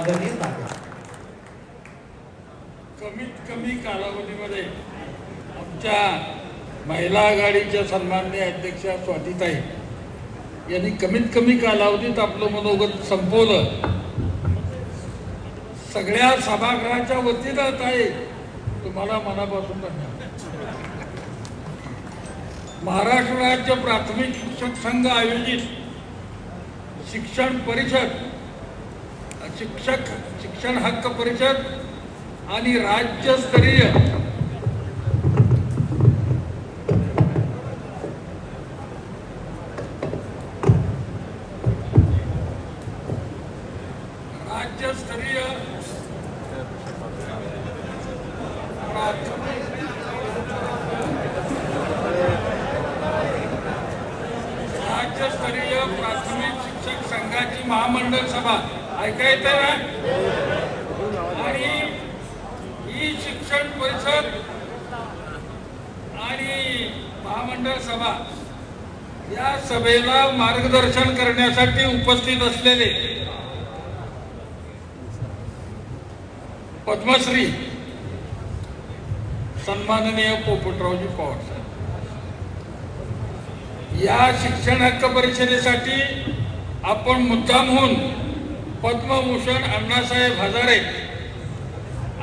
आदरणीय दादा. कमीत कमी कालावधीमध्ये आमच्या महिला आघाडीच्या सन्माननीय अध्यक्षा स्वातीताई यांनी कमीत कमी कालावधीत आपलं मनोगत संपवलं. सगळ्या सभागृहाच्या वतीनं ताई तुम्हाला मनापासून धन्यवाद. महाराष्ट्र राज्य प्राथमिक शिक्षक संघ आयोजित शिक्षण परिषद, शिक्षण हक्क परिषद आणि राज्यस्तरीय प्राथमिक शिक्षक संघाची महामंडळ सभा ऐका येते ना, आणि ही शिक्षण परिषद आणि महामंडळ सभा या सभेला मार्गदर्शन करण्यासाठी उपस्थित असलेले पद्मश्री सन्माननीय पोपटरावजी पवार साहेब, या शिक्षण हक्क परिषदेसाठी आपण मुद्दाम होऊन पद्मभूषण अण्णासाहेब हजारे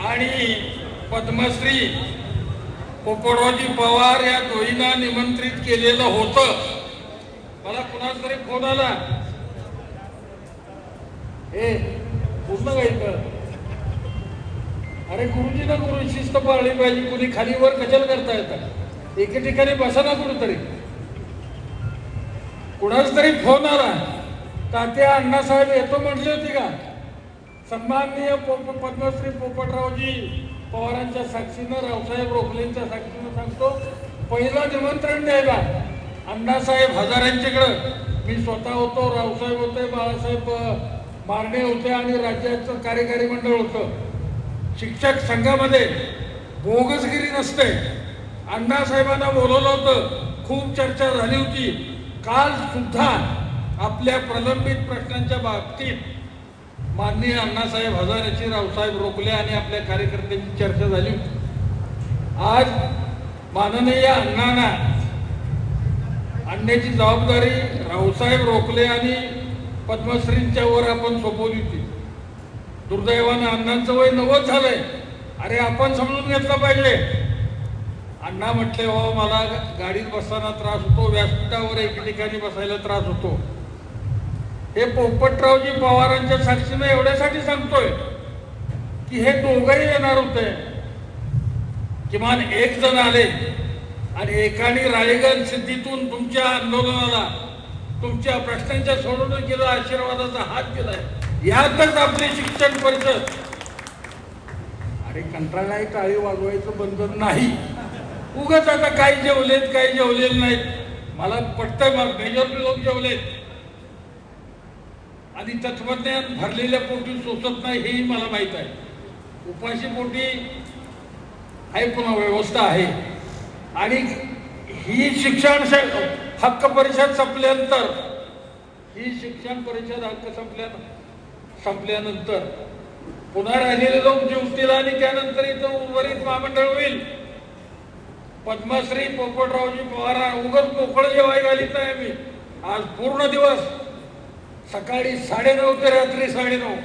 आणि पद्मश्री पोपटरावजी पवार या दोघींना निमंत्रित केलेलं होतं. मला कुणाच तरी फोन आला, हे पूर्ण घ्यायचं, अरे गुरुजी ना गुरु शिस्त पाळली पाहिजे, कुणी खाली वर कशाला करता येतात, एके ठिकाणी बसा ना कुठेतरी. कुणाच तरी फोन आला, तात्या अण्णासाहेब येतो म्हटली होती का? सन्माननीय पद्मश्री पोपटरावजी पवारांच्या साक्षीनं, रावसाहेब रोखलेंच्या साक्षीनं सांगतो, पहिलं निमंत्रण द्यायला अण्णासाहेब हजारेंच्याकडं मी स्वतः होतो, रावसाहेब होते, बाळासाहेब मारणे होते आणि राज्याचं कार्यकारी मंडळ होतं. शिक्षक संघामध्ये बोगसगिरी नसते. अण्णासाहेबांना बोलवलं होतं, खूप चर्चा झाली होती. काल सुद्धा आपल्या प्रलंबित प्रश्नांच्या बाबतीत माननीय अण्णासाहेब हजारेची, रावसाहेब रोखले आणि आपल्या कार्यकर्त्यांची चर्चा झाली होती. आज माननीय अण्णांना आणण्याची जबाबदारी रावसाहेब रोखले आणि पद्मश्रींच्या वर आपण सोपवली होती. दुर्दैवानं अण्णांचं वय 90 झालंय. अरे आपण समजून घेतलं पाहिजे. अण्णा म्हटले, हो मला गाडीत बसताना त्रास होतो, व्यासपीठावर एके ठिकाणी बसायला त्रास होतो. हे पोपटरावजी पवारांच्या साक्षीनं एवढ्यासाठी सांगतोय की हे दोघंही येणार होते. किमान एक जण आले आणि एकाने राळेगण सिद्धीतून तुमच्या आंदोलनाला, तुमच्या प्रश्नांच्या सोडवणुकीला आशीर्वादाचा हात दिलाय. यातच आपली शिक्षण परिषद. अरे कंटाळाही टाळी वाजवायचं बंधन नाही. उगाच आता काही जेवलेत काही जेवलेले नाहीत. मला पटतंय, मग मेजॉरिटी लोक जेवलेत आणि तत्वज्ञान भरलेल्या पोटी सोसत नाही हेही मला माहित आहे. उपाशी पोटी आहे, पुन्हा व्यवस्था आहे. आणि ही शिक्षण हक्क परिषद संपल्यानंतर, ही शिक्षण परिषद हक्क संपल्यानंतर पुन्हा राहिलेले लोक जेवतील आणि त्यानंतर इथं उर्वरित महामंडळ होईल. पद्मश्री पोपटरावजी पवार उगाच मोकळं जेवायला घालीत आहे मी. आज पूर्ण दिवस सकाळी 9:30 ते रात्री 9:30,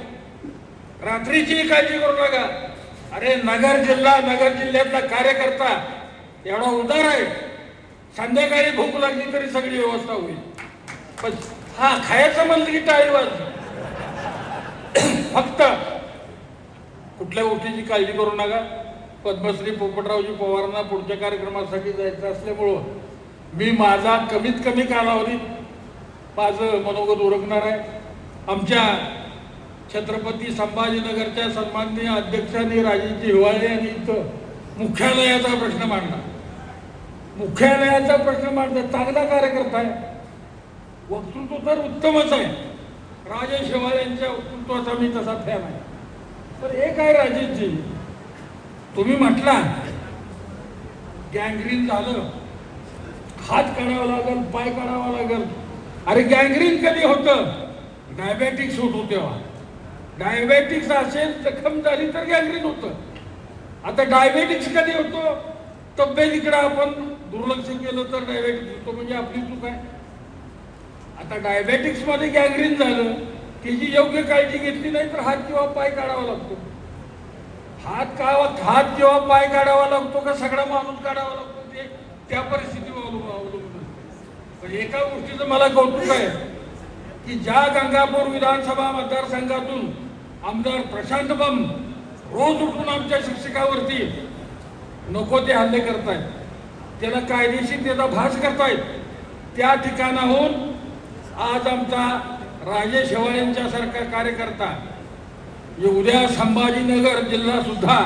रात्रीची काळजी करू नका. अरे नगर जिल्ह्यातला कार्यकर्ता एवढा उदार आहे, संध्याकाळी भूक लागली तरी सगळी व्यवस्था होईल. पण हा खायचं म्हणलं की टाळीवाज. फक्त कुठल्या गोष्टीची काळजी करू नका. पद्मश्री पोपटरावजी पवारांना पुढच्या कार्यक्रमासाठी जायचं असल्यामुळं मी माझा कमीत कमी कालावधीत माझं मनोगत उरकणार आहे. आमच्या छत्रपती संभाजीनगरच्या सन्माननीय अध्यक्षांनी राजेजी हिवाळे यांनी इथं मुख्यालयाचा प्रश्न मांडला. मुख्यालयाचा प्रश्न मांडला. चांगला कार्यकर्ता आहे, वक्तृत्व तर उत्तमच आहे. राजेश हिवाळे यांच्या वक्तृत्वाचा मी तसा फॅन आहे. पण एक आहे राजेशजी, तुम्ही म्हटला गँग्रीन झालं, हात काढावा लागल, पाय काढावा लागल. अरे गँग्रीन कधी होतं? डायबेटिक्स होतो तेव्हा. डायबेटिक्स असेल, जखम झाली तर गँग्रीन होतं. आता डायबेटिक्स कधी होतो? तब्येतीकडे आपण दुर्लक्ष केलं तर डायबेटिक्स होतो, म्हणजे आपली चूक आहे. आता डायबेटिक्स मध्ये गँग्रीन झालं, त्याची योग्य काळजी घेतली नाही तर हात किंवा पाय काढावा लागतो. हात किंवा पाय काढावा लागतो का सगळा माणूस काढावा लागतो, ते त्या परिस्थितीवर अवलंबून असतं. पण एका गोष्टीचं मला कौतुक आहे की ज्या गंगापूर विधानसभा मतदारसंघातून आमदार प्रशांत बंब रोज उठून आमच्या शिक्षकावरती नको ते हल्ले करतायत, त्याला कायदेशीर त्याचा भास करतायत, त्या ठिकाणाहून आज आमचा राजेश शेवाळेंच्या सारखा कार्यकर्ता उद्या संभाजीनगर जिल्हा सुद्धा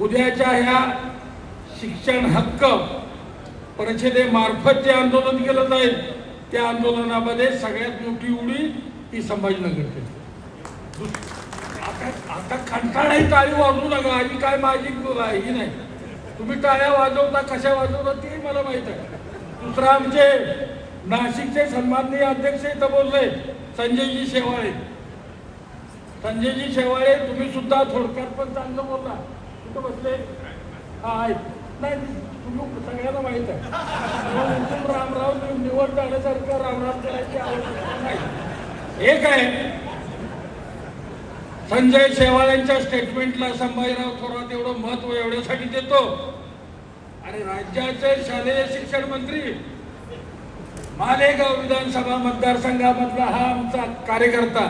उद्याच्या ह्या शिक्षण हक्क परिषदेमार्फत जे आंदोलन केलं जाईल त्या आंदोलनामध्ये सगळ्यात मोठी उडी ही संभाजीनगरची. आता कंटाळाही टाळी वाजवू नका, आणि काय माझी ही नाही, तुम्ही टाळ्या वाजवता कशा वाजवता ते मला माहित आहे. दुसरं आमचे नाशिकचे सन्माननीय अध्यक्ष इथं बोलले संजयजी शेवाळे. संजयजी शेवाळे तुम्ही सुद्धा थोडक्यात पण चांगलं बोलला. कुठं बसले? हा आहेत. नाही तुम्ही सगळ्यांना माहित आहे, रामराव निवड झाल्यासारखं रामराव करायची आवश्यकता नाही. एक आहे संजय शेवाळ्यांच्या स्टेटमेंटला संभाजीराव थोरात एवढं महत्व एवढ्यासाठी देतो, अरे राज्याचे शालेय शिक्षण मंत्री मालेगाव विधानसभा मतदारसंघामधला हा आमचा कार्यकर्ता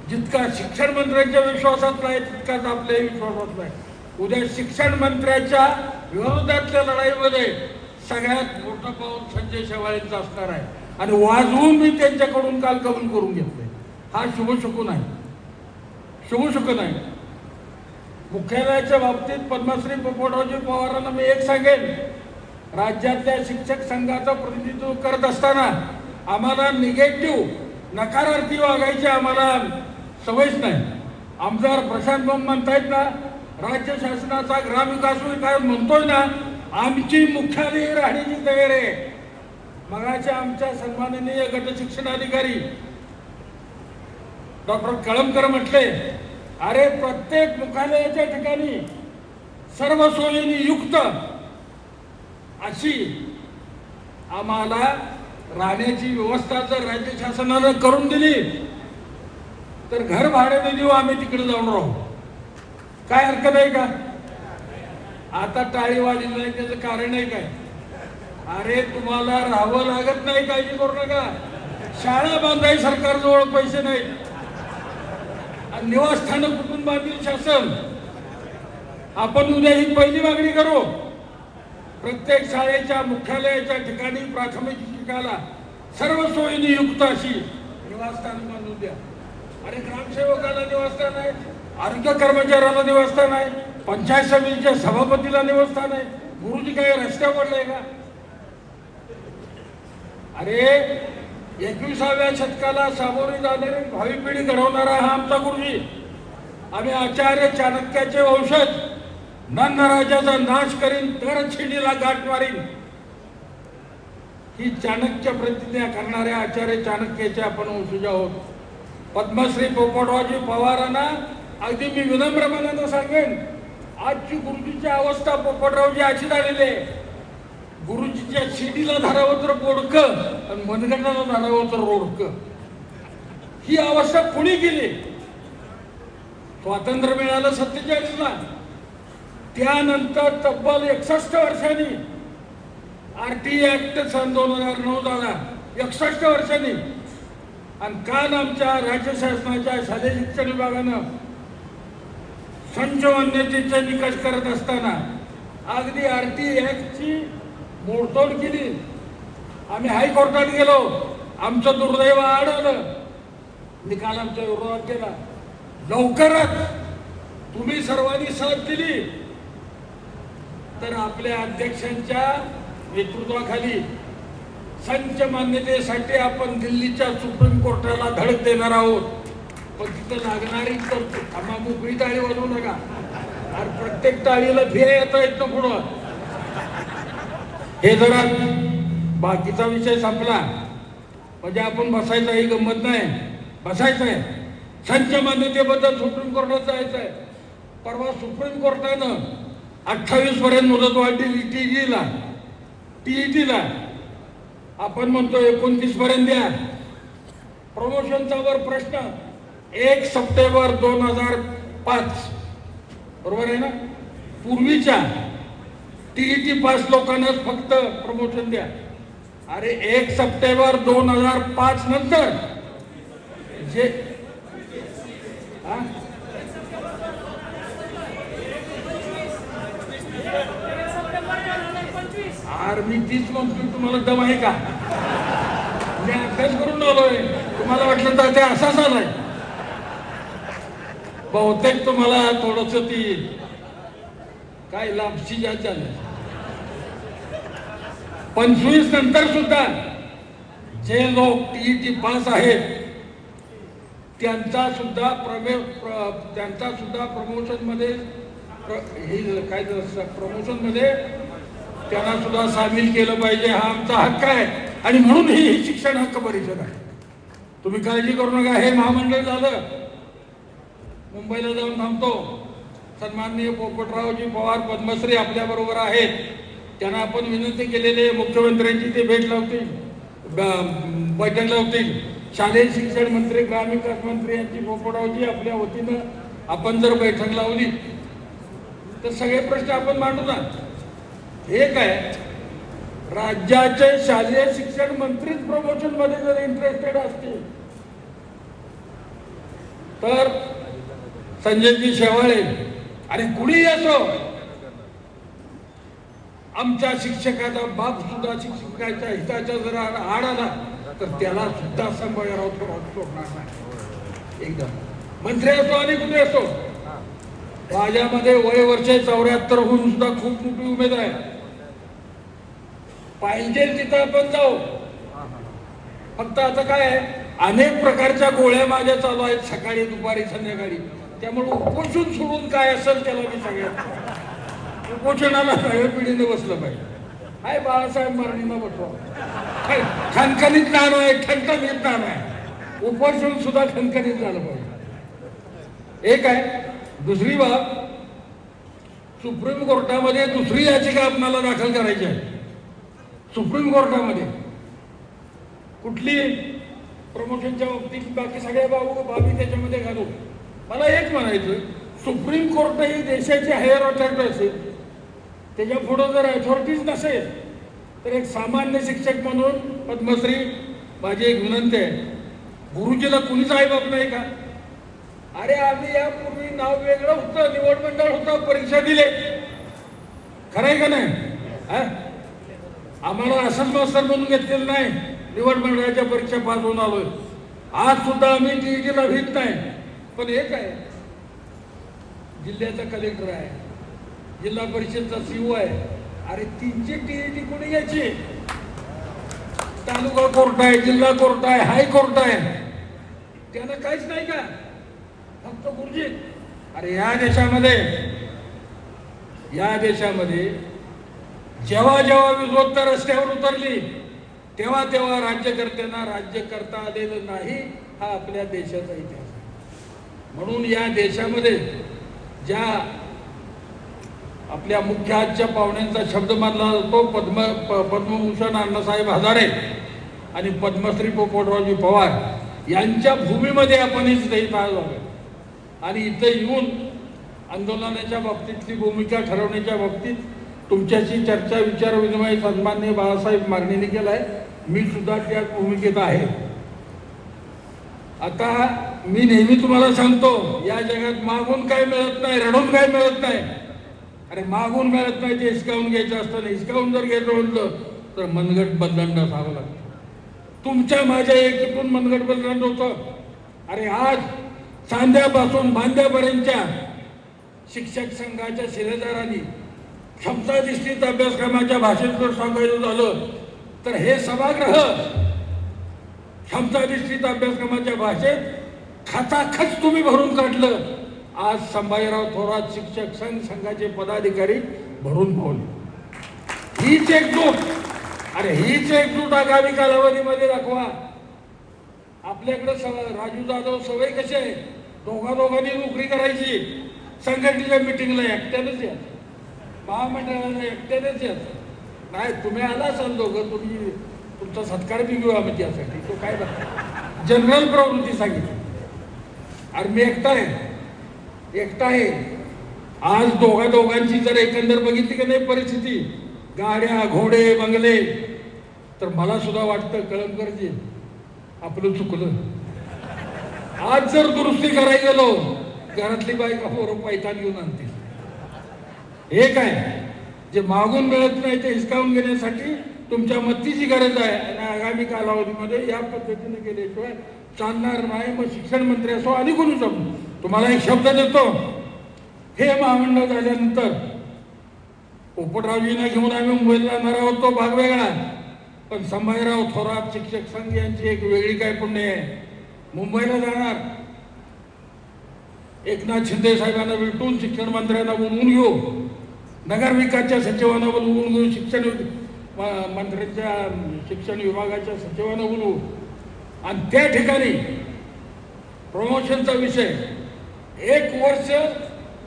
जितका शिक्षण मंत्र्यांच्या विश्वासात नाही तितकाच आपल्या विश्वासात नाही. उद्या शिक्षण मंत्र्याच्या विरोधातल्या लढाईमध्ये सगळ्यात मोठं पाऊल संजय शेवाळेंचं असणार आहे, आणि वाजवून मी त्यांच्याकडून काल कबूल करून घेतलंय. हा शुभशकुन आहे, शुभशकुन आहे. मुख्यालयाच्या बाबतीत पद्मश्री पोपटरावजी पवारांना मी एक सांगेन, राज्यातल्या शिक्षक संघाचं प्रतिनिधित्व करत असताना आम्हाला निगेटिव्ह नकारार्थी वागायची आम्हाला सवयच नाही. आमदार प्रशांत बंब म्हणतायत ना, राज्य शासनाचा ग्रामविकास विकास म्हणतोय ना, आमची मुख्यालय राहण्याची तयारी आहे. मगाच्या आमच्या सन्माननीय गट शिक्षणाधिकारी डॉक्टर कळमकर म्हटले, अरे प्रत्येक मुख्यालयाच्या ठिकाणी सर्व सोयींनी युक्त अशी आम्हाला राहण्याची व्यवस्था जर राज्य शासनानं करून दिली तर घर भाड्याने देऊ, आम्ही तिकडे जाऊन राहू. काय हरकत आहे का? आता टाळी वाजली नाही त्याचं कारण आहे काय? अरे तुम्हाला राहावं लागत नाही, काळजी करू नका. शाळा बांधाय सरकारजवळ पैसे नाही, निवासस्थानं कुठून बांधील शासन? आपण उद्या ही पहिली मागणी करू, प्रत्येक शाळेच्या मुख्यालयाच्या ठिकाणी प्राथमिक शिक्षकाला सर्व सोयींनी युक्त अशी निवासस्थान बांधून द्या. अरे ग्रामसेवकाला निवासस्थान आहे, आरोग्य कर्मचाऱ्याला निवासस्थान आहे, पंचायत समितीच्या सभापतीला निवासस्थान आहे. गुरुजी काय रस्त्यावर पडले का? अरे 21व्या शतकाला सामोरी जाणारी भावी पिढी घडवणारा हा आमचा गुरुजी. आम्ही आचार्य चाणक्याचे वंशज, नंदराजाचा नाश करीन तर छिडीला गाठ मारीन, ही चाणक्य प्रतिज्ञा करणाऱ्या आचार्य चाणक्याचे आपण वंशज आहोत. पद्मश्री पोपटरावजी पवारांना अगदी मी विनम्र मनानं सांगेन, आजची गुरुजीची अवस्था पोपटरावजी अशी झालेली आहे, गुरुजीच्या शिडीला धरावं तर बोडकं आणि मनगटाला धरावं तर रोडकं, ही अवस्था कुणी केली? स्वातंत्र्य मिळालं 47ला, त्यानंतर तब्बल 61 वर्षांनी RT ऍक्ट सन 2009 झाला, 61 वर्षांनी. आणि काल आमच्या राज्य शासनाच्या शालेय शिक्षण विभागानं संच मान्यतेचे निकष करत असताना अगदी RT ऍक्टची मोडतोड केली. आम्ही हायकोर्टात गेलो, आमचं दुर्दैव आड आलं, निकाल आमच्या विरोधात केला. लवकरच तुम्ही सर्वांनी साथ दिली तर आपल्या अध्यक्षांच्या नेतृत्वाखाली संच मान्यतेसाठी आपण दिल्लीच्या सुप्रीम कोर्टाला धडक देणार आहोत. पण तिथं लागणारी तरतूद, आम्हा मोकळी टाळी वाजवू नका, आणि प्रत्येक टाळीला ध्येय येता येत ना पुढं. हे जरा बाकीचा विषय संपला म्हणजे आपण बसायचा, ही गंमत नाही, बसायचं आहे. संच मान्यतेबद्दल सुप्रीम कोर्टात जायचं आहे. परवा सुप्रीम कोर्टानं 28 पर्यंत मुदत वाढली टीईटीला. आपण म्हणतो 29 पर्यंत द्या. प्रमोशनचा वर प्रश्न 1 सप्टेंबर 2005 बरोबर आहे ना. पूर्वीच्या टीईटी पास लोकांनाच फक्त प्रमोशन द्या. अरे 1 सप्टेंबर 2005 नंतर जे मी तीच म्हणतो. तुम्हाला दम आहे का? मी अभ्यास करून आलोय. तुम्हाला वाटलं तर ते असाच आलाय. बहुतेक तुम्हाला थोडस ती काय लापशी ज्या चालू 25 नंतर सुद्धा जे लोक टीईटी पास आहेत त्यांचा सुद्धा प्रमोशन मध्ये काय प्रमोशन मध्ये त्यांना सुद्धा सामील केलं पाहिजे. हा आमचा हक्क आहे आणि म्हणून ही शिक्षण हक्क परिषद आहे. तुम्ही काळजी करू नका. हे महामंडळ झालं मुंबईला जाऊन थांबतो. सन्माननीय पोपटरावजी पवार पद्मश्री आपल्या बरोबर आहेत. त्यांना आपण विनंती केलेली आहे मुख्यमंत्र्यांची ते भेट लावतील, बैठक लावतील. शालेय शिक्षण मंत्री ग्रामीण विकास मंत्री यांची पोपटरावजी आपल्या वतीनं आपण जर बैठक लावली तर सगळे प्रश्न आपण मांडू ना. हे काय राज्याचे शालेय शिक्षण मंत्रीच प्रमोशन मध्ये जर इंटरेस्टेड असतील तर संजयजी शेवाळे आणि कुणी असो आमच्या शिक्षकाचा बाप सुद्धा शिक्षकाच्या हिताच्या जर आड आला तर त्याला सुद्धा संभाजीराव थोरात सोडणार नाही. एकदम मंत्री असो आणि कुणी असो. माझ्यामध्ये वय वर्ष 74 होऊन सुद्धा खूप मोठी उमेद आहे. पाहिजे तिथं आपण जाऊ. फक्त आता काय आहे अनेक प्रकारच्या गोळ्या माझ्या चालू आहेत सकाळी दुपारी संध्याकाळी. त्यामुळे उपोषण सोडून काय असेल त्याला मी सगळ्यात उपोषणाला नव्या पिढीने बसलं पाहिजे. हाय बाळासाहेब मारणीनं बसवा. खणखणीत ज्ञान आहे, ठणठणीत ज्ञान आहे. उपोषण सुद्धा खणखणीत झालं पाहिजे. एक आहे. दुसरी बाब सुप्रीम कोर्टामध्ये दुसरी याचिका आपल्याला दाखल करायची आहे. सुप्रीम कोर्टामध्ये कुठली प्रमोशनच्या बाबतीत बाकी सगळ्या बाबी त्याच्यामध्ये घालू. मला एक म्हणायचं सुप्रीम कोर्ट ही देशाची हायर अथॉरिटी असेल त्याच्या पुढे जर अथॉरिटीज नसेल तर एक सामान्य शिक्षक म्हणून पद्मश्री माझी एक विनंती आहे. गुरुजीला कुणीच आईबाप नाही का? अरे आम्ही यापूर्वी नाव वेगळं होतं, निवड मंडळ होतं, परीक्षा दिले. खरं आहे का नाही? आम्हाला असंच मास्तर म्हणून घेतलेलं नाही. निवड मंडळाच्या परीक्षा पास होऊन आलोय. आज सुद्धा आम्ही टीईटीला भीत नाही. पण एक आहे जिल्ह्याचा कलेक्टर आहे, जिल्हा परिषदचा सीओ आहे. अरे तीनची टीईटी कोणी घ्यायची? तालुका कोर्ट आहे, जिल्हा कोर्ट आहे, हायकोर्ट आहे. त्यांना काहीच नाही का? फक्त गुरुजी. अरे या देशामध्ये जेव्हा जेव्हा विरोध रस्त्यावर उतरली तेव्हा तेव्हा राज्यकर्त्यांना राज्य करता आलेलं नाही. हा आपल्या देशाचा इतिहास आहे. म्हणून या देशामध्ये ज्या आपल्या मुख्य आजच्या पाहुण्यांचा शब्द मानला जातो पद्मभूषण अण्णासाहेब हजारे आणि पद्मश्री पोपटरावजी पवार यांच्या भूमीमध्ये आपण इथं आलो आणि इथं येऊन आंदोलनाच्या बाबतीतली भूमिका ठरवण्याच्या बाबतीत तुमच्याशी चर्चा विचार विनिमय सन्माननीय बाळासाहेब मारणीने केलाय. मी सुद्धा त्या भूमिकेत आहे. आता मी नेहमी तुम्हाला सांगतो या जगात मागून काय मिळत नाही, रडून काय मिळत नाही. अरे मागून मिळत नाही ते हिसकावून घ्यायचं असतं. हिसकावून जर घ्यायचं म्हटलं तर मनगट बदलंड असावं लागतं. तुमच्या माझ्या एकीतून मनगट बदलंड होतं. अरे आज सांध्यापासून बांध्यापर्यंतच्या शिक्षक संघाच्या शिलेदारांनी क्षमताधिष्ठित अभ्यासक्रमाच्या भाषेत जर सांगायचं झालं तर हे सभागृह क्षमताधिष्ठित अभ्यासक्रमाच्या भाषेत खचाखच तुम्ही भरून काढलं. आज संभाजीराव थोरात शिक्षक संघाचे पदाधिकारी भरून पावले. हीच एकजूट. अरे हीच एकजूट आगामी कालावधीमध्ये दाखवा. आपल्याकडे राजू जाधव सवय कशी आहे दोघांनी नोकरी करायची. संघटनेच्या मिटिंगला एकट्यानेच या, महामंडळाला एकट्यानेच या. नाही तुम्ही आला असाल दोघं, तुम्ही तुमचा सत्कार बी घेऊ आम्ही त्यासाठी. तो काय जनरल प्रवृत्ती सांगितली. अरे मी एकटा आहे. आज दोघांची जर एकंदर बघितली की नाही परिस्थिती, गाड्या घोडे बंगले, तर मला सुद्धा वाटतं कळमकरजी आपलं चुकलं. आज जर दुरुस्ती करायला गेलो, घरातली बायका पोरं पैठण घेऊन आणतील. हे काय जे मागून मिळत नाही ते हिसकावून घेण्यासाठी तुमच्या मदतीची गरज आहे. आणि आगामी कालावधीमध्ये या पद्धतीने गेल्याशिवाय चालणार नाही. मग शिक्षण मंत्री असो आणि कोणी समजू. तुम्हाला एक शब्द देतो, हे महामंडळ झाल्यानंतर पोपटरावजींना घेऊन आम्ही मुंबईला जाणार आहोत, तो भाग वेगळा. पण संभाजीराव थोरात शिक्षक संघ यांची एक वेगळी काय पुण्य आहे. मुंबईला जाणार, एकनाथ शिंदे साहेबांना भेटून शिक्षण मंत्र्यांना बोलवून घेऊ, नगरविकासच्या सचिवांना बोलवून घेऊ, शिक्षण मंत्र्यांच्या शिक्षण विभागाच्या सचिवांना बोलवू. आणि त्या ठिकाणी प्रमोशनचा विषय 1 वर्ष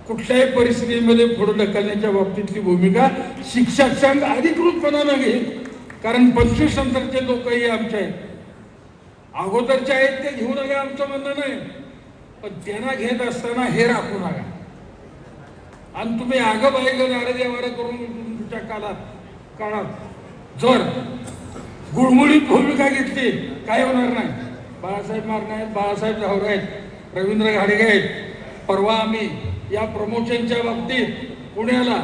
कुठल्याही परिस्थितीमध्ये पुढे ढकलण्याच्या बाबतीतली भूमिका शिक्षक संघ अधिकृतपणानं घेईल. कारण 25 नंतरचे लोकही आमचे आहेत, अगोदरचे आहेत ते घेऊ नका आमचं म्हणणं नाही, पण त्यांना घेत असताना हे राखू नका. आणि तुम्ही आगं बायगं नारदेवारं करून तुमच्या काळात जर गुळमुळीत भूमिका घेतली काय होणार नाही. बाळासाहेब मारणे आहेत, बाळासाहेब जावरे आहेत, रवींद्र घाडगे आहेत. परवा आम्ही या प्रमोशनच्या बाबतीत पुण्याला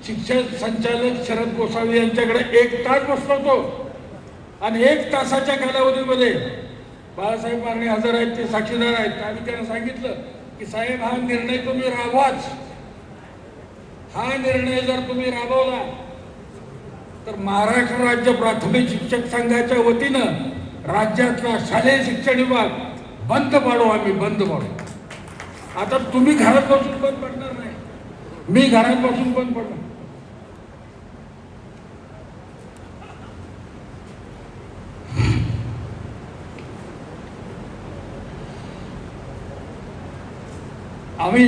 शिक्षण संचालक शरद गोसावी यांच्याकडे 1 तास बसलो होतो. आणि 1 तासाच्या कालावधीमध्ये बाळासाहेब मारणे हजर आहेत, ते साक्षीदार आहेत. आम्ही त्यांना सांगितलं की साहेब हा निर्णय तुम्ही राबवाच. हा निर्णय जर तुम्ही राबवला तर महाराष्ट्र राज्य प्राथमिक शिक्षक संघाच्या वतीनं राज्यातला शालेय शिक्षण विभाग बंद पाडू. आम्ही बंद पाडू. आता तुम्ही घरात बसून बंद पडणार नाही, मी घरात बसून बंद पडणार. आम्ही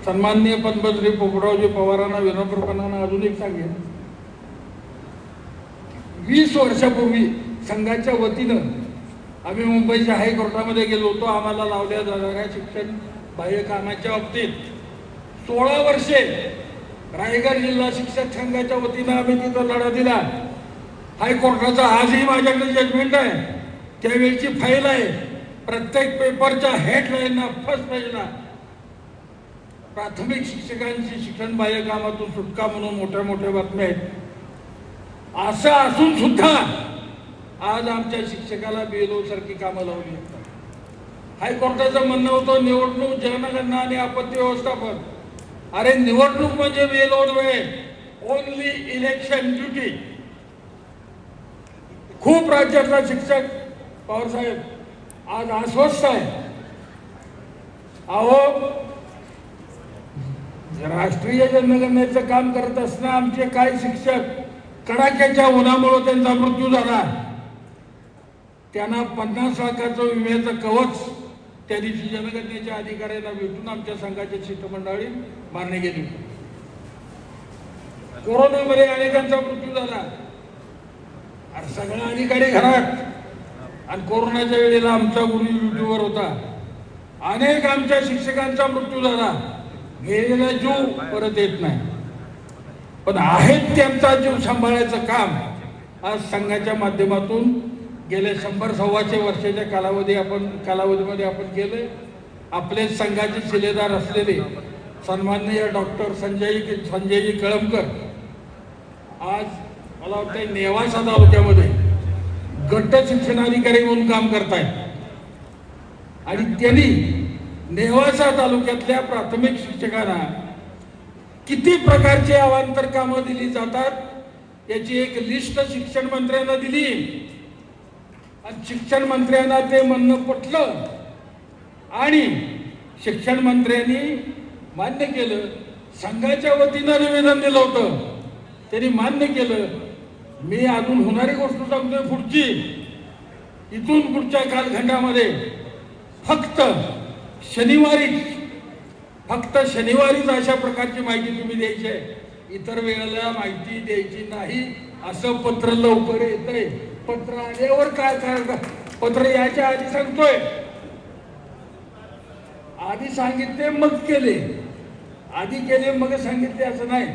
सन्माननीय पद्मश्री पोपटरावजी पवारांना विनम्रपणानं अजून एक सांगेन, 20 वर्षापूर्वी संघाच्या वतीनं आम्ही मुंबईच्या हायकोर्टामध्ये गेलो होतो. आम्हाला लावल्या जाणाऱ्या शिक्षण बाह्य कामाच्या बाबतीत 16 वर्षे रायगड जिल्हा शिक्षक संघाच्या वतीनं आम्ही तिथं लढा दिला. हायकोर्टाचा आजही माझ्याकडे जजमेंट आहे, त्यावेळची फाईल आहे. प्रत्येक पेपरच्या हेडलाईनला फर्स्ट पेजला प्राथमिक शिक्षकांची शिक्षण बाह्य कामातून सुटका म्हणून मोठ्या मोठ्या बातम्या आहेत. असं असून सुद्धा आज आमच्या शिक्षकाला BLO सारखी कामं लावली जातात. हायकोर्टाचं म्हणणं होतं निवडणूक जनगणना आणि आपत्ती व्यवस्थापन. अरे निवडणूक म्हणजे BLO नव्हे, ओनली इलेक्शन ड्युटी. खूप राज्यातला शिक्षक पवारसाहेब आज अस्वस्थ आहे. अहो राष्ट्रीय जनगणनेचं काम करत असताना आमचे काही शिक्षक कडाक्याच्या उन्हामुळे त्यांचा मृत्यू झाला. त्यांना 50 लाखाचं विम्याचं कवच त्या दिवशी जनगणनेच्या अधिकाऱ्यांना भेटून आमच्या संघाच्या शिष्टमंडळी मान्य केली. कोरोनामध्ये अनेकांचा मृत्यू झाला. सगळा अधिकारी घरात, आणि कोरोनाच्या वेळेला आमचा गुरु ड्युटीवर होता. अनेक आमच्या शिक्षकांचा मृत्यू झाला. गेलेला जीव परत येत नाही, पण आहेत त्यांचा जीव सांभाळायचं काम आज संघाच्या माध्यमातून गेल्या 100-125 वर्षाच्या कालावधीमध्ये आपण केले. आपले संघाचे शिलेदार असलेले सन्माननीय डॉक्टर संजयजी कळमकर आज मला वाटतं नेवासा तालुक्यामध्ये गट शिक्षणाधिकारी म्हणून काम करतायत. आणि त्यांनी नेवासा तालुक्यातल्या प्राथमिक शिक्षकांना किती प्रकारची अवांतर कामं दिली जातात याची एक लिस्ट शिक्षण मंत्र्यांना दिली. आणि शिक्षण मंत्र्यांना ते म्हणणं पटलं आणि शिक्षण मंत्र्यांनी मान्य केलं. संघाच्या वतीनं निवेदन दिलं होतं, त्यांनी मान्य केलं. मी अजून होणारी गोष्ट सांगतोय पुढची. इथून पुढच्या कालखंडामध्ये फक्त शनिवारीच, फक्त शनिवारीच अशा प्रकारची माहिती तुम्ही द्यायची आहे, इतर वेळेला माहिती द्यायची नाही असं पत्र लवकर येतंय. पत्र आल्यावर काय काय पत्र याच्या आधी सांगतोय, आधी सांगितले मग केले, आधी केले मग सांगितले असं नाही.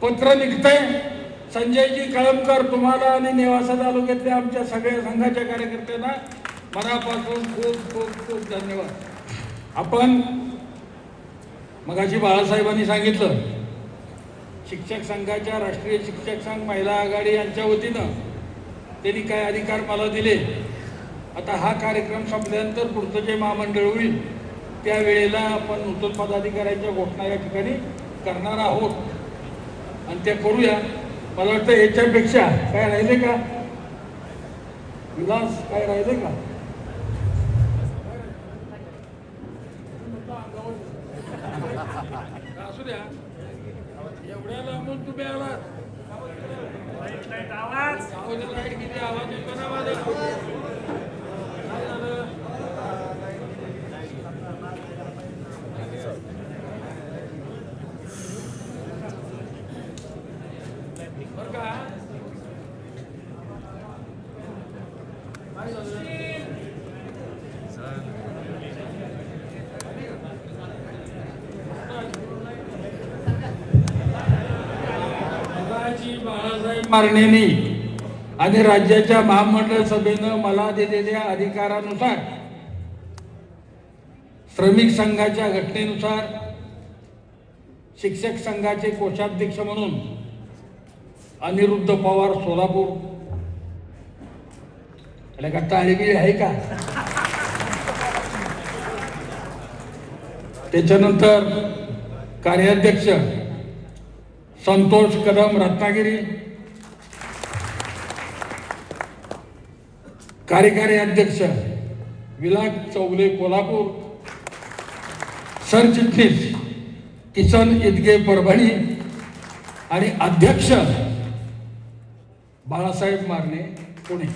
पत्र निघतंय. संजयजी कळमकर, तुम्हाला आणि नेवासा तालुक्यातल्या आमच्या सगळ्या संघाच्या कार्यकर्त्यांना मनापासून खूप खूप खूप धन्यवाद. आपण मगाशी बाळासाहेबांनी सांगितलं, शिक्षक संघाच्या राष्ट्रीय शिक्षक संघ महिला आघाडी यांच्या वतीनं त्यांनी काय अधिकार मला दिले. आता हा कार्यक्रम संपल्यानंतर पुढचं जे महामंडळ होईल त्यावेळेला आपण नूतन पदाधिकाऱ्यांच्या घोषणा या ठिकाणी करणार आहोत आणि त्या करूया. मला वाटतं याच्यापेक्षा काय राहिले का विलास, काय राहिले का? असू द्या, एवढ्या लांबून तुम्ही आला. लाईट किती आवाज येतो ना माझा? काय झालं? बरं का? काय झालं? बाळासाहेब मारणेंनी आणि राज्याच्या महामंडळ सभेनं मला दिलेल्या अधिकारानुसार, श्रमिक संघाच्या घटनेनुसार शिक्षक संघाचे कोषाध्यक्ष म्हणून अनिरुद्ध पवार सोलापूर, का टाळीबिळी आहे का? त्याच्यानंतर कार्याध्यक्ष संतोष कदम रत्नागिरी, कार्यकारी अध्यक्ष विलास चौगले कोल्हापूर, सरचिटणीस किसन इदगे परभणी आणि अध्यक्ष बाळासाहेब मारणे पुणे.